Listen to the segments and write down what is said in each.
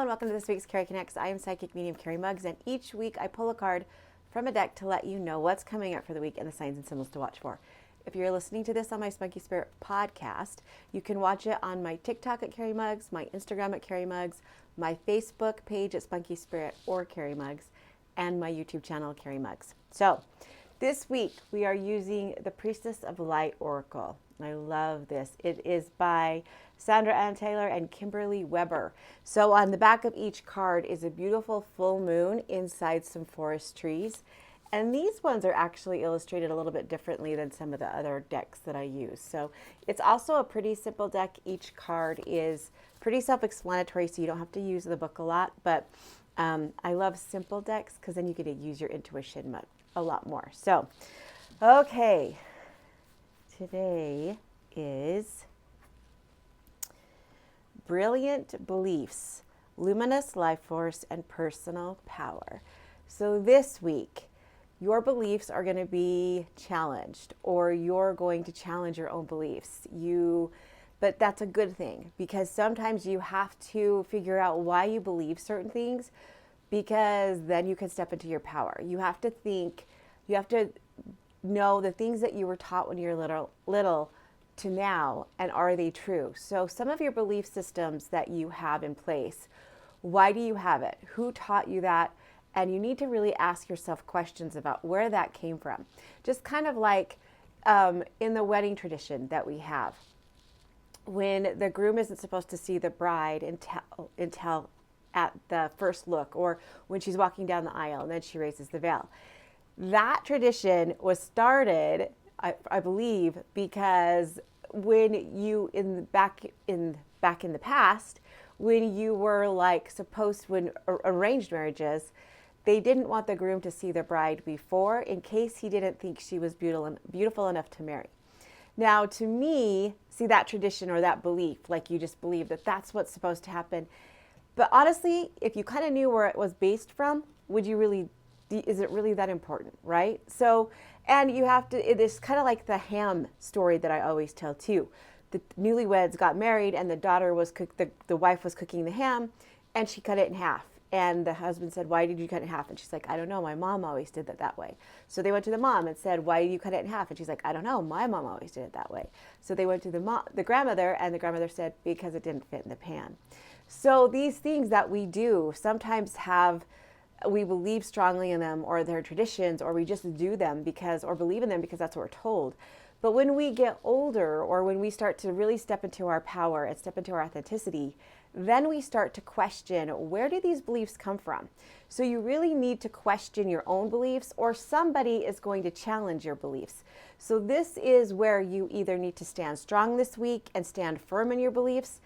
and welcome to this week's Cari Connects. I am Psychic Medium Cari Muggs, and each week I pull a card from a deck to let you know what's coming up for the week and the signs and symbols to watch for. If you're listening to this on my Spunky Spirit podcast, you can watch it on my TikTok at Cari Muggs, my Instagram at Cari Muggs, my Facebook page at Spunky Spirit or Cari Muggs, and my YouTube channel, Cari Muggs. So this week we are using the Priestess of Light Oracle. I love this. It is by Sandra Ann Taylor and Kimberly Weber. So on the back of each card is a beautiful full moon inside some forest trees. And these ones are actually illustrated a little bit differently than some of the other decks that I use. So it's also a pretty simple deck. Each card is pretty self-explanatory, so you don't have to use the book a lot. But I love simple decks because then you get to use your intuition a lot more. So, okay. Today is Brilliant Beliefs, Luminous Life Force, and Personal Power. So this week, your beliefs are going to be challenged, or you're going to challenge your own beliefs. But that's a good thing, because sometimes you have to figure out why you believe certain things, because then you can step into your power. You have to know the things that you were taught when you're little to now, and are they true? So some of your belief systems that you have in place, why do you have it? Who taught you that? And you need to really ask yourself questions about where that came from. Just kind of like in the wedding tradition that we have, when the groom isn't supposed to see the bride until at the first look, or when she's walking down the aisle and then she raises the veil. That tradition was started, I believe, because when you back in the past, when you were when arranged marriages, they didn't want the groom to see the bride before, in case he didn't think she was beautiful enough to marry. Now, to me, see, that tradition or that belief, like you just believe that that's what's supposed to happen. But honestly, if you kind of knew where it was based from, is it really that important, right? So, and you have to, it is kind of like the ham story that I always tell too. The newlyweds got married, and the wife was cooking the ham, and she cut it in half. And the husband said, "Why did you cut it in half?" And she's like, "I don't know. My mom always did it that way." So they went to the mom and said, "Why did you cut it in half?" And she's like, "I don't know. My mom always did it that way." So they went to the grandmother, and the grandmother said, "Because it didn't fit in the pan." So these things that we do sometimes we believe strongly in them, or they're traditions, or we just do them or believe in them because that's what we're told. But when we get older, or when we start to really step into our power and step into our authenticity, then we start to question, where do these beliefs come from? So you really need to question your own beliefs, or somebody is going to challenge your beliefs. So this is where you either need to stand strong this week and stand firm in your beliefs,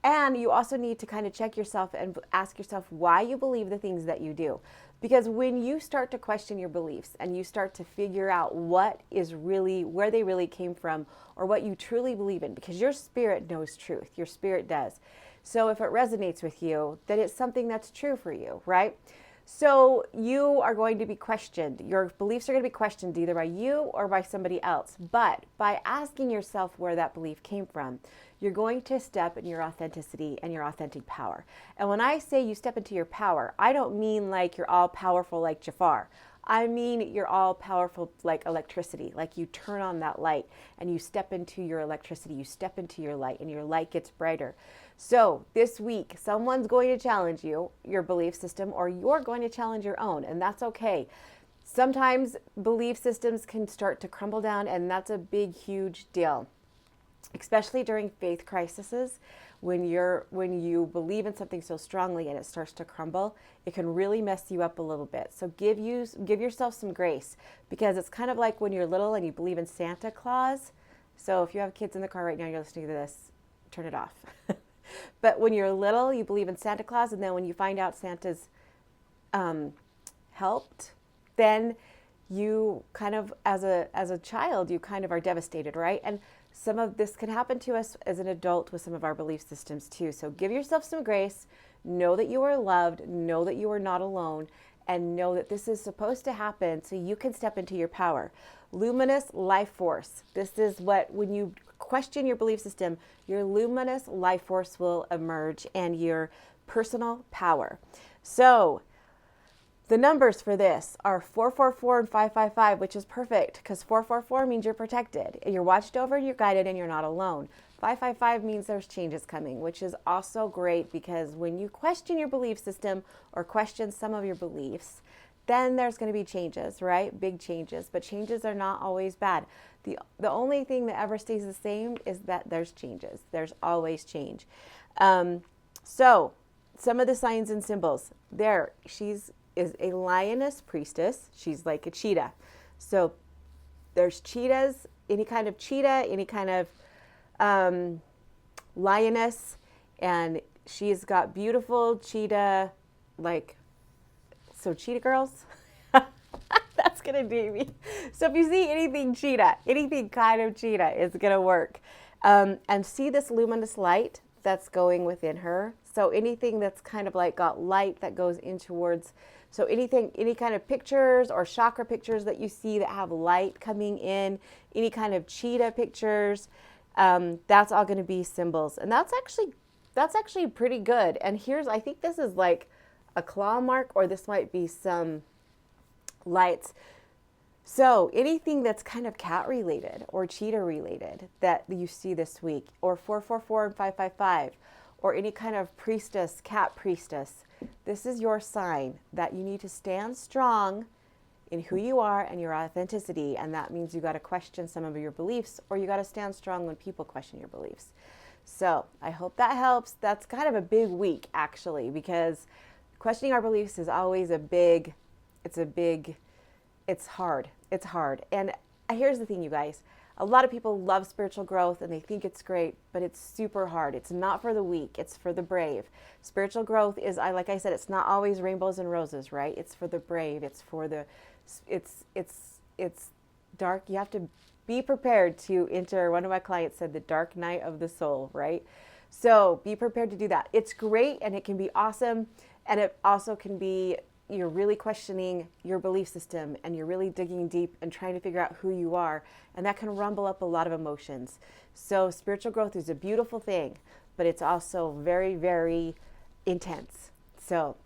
and you also need to kind of check yourself and ask yourself why you believe the things that you do. Because when you start to question your beliefs and you start to figure out where they really came from, or what you truly believe in, because your spirit knows truth, your spirit does. So if it resonates with you, then it's something that's true for you, right? So you are going to be questioned. Your beliefs are going to be questioned either by you or by somebody else. But by asking yourself where that belief came from, you're going to step in your authenticity and your authentic power. And when I say you step into your power, I don't mean like you're all powerful like Jafar. I mean you're all powerful like electricity, like you turn on that light and you step into your electricity, you step into your light, and your light gets brighter. So this week, someone's going to challenge your belief system, or you're going to challenge your own, and that's okay. Sometimes belief systems can start to crumble down, and that's a big, huge deal, especially during faith crises. When you believe in something so strongly and it starts to crumble, it can really mess you up a little bit. So give yourself some grace, because it's kind of like when you're little and you believe in Santa Claus. So if you have kids in the car right now, you're listening to this, turn it off. But when you're little, you believe in Santa Claus, and then when you find out Santa's helped, then you kind of, as a child, you kind of are devastated, right? And some of this can happen to us as an adult with some of our belief systems too. So give yourself some grace, know that you are loved, know that you are not alone, and know that this is supposed to happen so you can step into your power. Luminous life force. This is when you question your belief system, your luminous life force will emerge, and your personal power. So the numbers for this are 444 and 555, which is perfect because 444 means you're protected, and you're watched over, and you're guided, and you're not alone. 555 means there's changes coming, which is also great because when you question your belief system or question some of your beliefs, then there's going to be changes, right? Big changes, but changes are not always bad. The only thing that ever stays the same is that there's changes. There's always change. So some of the signs and symbols there, is a lioness priestess. She's like a cheetah. So there's cheetahs, any kind of cheetah, any kind of lioness, and she's got beautiful cheetah, so cheetah girls. That's gonna do me. So if you see anything cheetah, anything kind of cheetah is gonna work. And see this luminous light that's going within her. So anything that's kind of like got light that goes in towards, so anything, any kind of pictures or chakra pictures that you see that have light coming in, any kind of cheetah pictures, that's all going to be symbols. And that's actually pretty good. And I think this is like a claw mark, or this might be some lights. So anything that's kind of cat related or cheetah related that you see this week, or 444 and 555, or any kind of priestess, cat priestess, this is your sign that you need to stand strong in who you are and your authenticity. And that means you got to question some of your beliefs, or you got to stand strong when people question your beliefs. So I hope that helps. That's kind of a big week, actually, because questioning our beliefs is always it's hard. It's hard. And here's the thing, you guys. A lot of people love spiritual growth and they think it's great, but it's super hard. It's not for the weak. It's for the brave. Spiritual growth is, like I said, it's not always rainbows and roses, right? It's for the brave. It's for it's dark. You have to be prepared to enter, one of my clients said, the dark night of the soul, right? So be prepared to do that. It's great and it can be awesome. And it also can be, you're really questioning your belief system and you're really digging deep and trying to figure out who you are. And that can rumble up a lot of emotions. So spiritual growth is a beautiful thing, but it's also very, very intense. So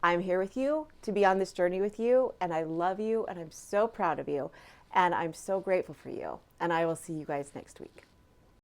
I'm here with you to be on this journey with you, and I love you, and I'm so proud of you, and I'm so grateful for you. And I will see you guys next week.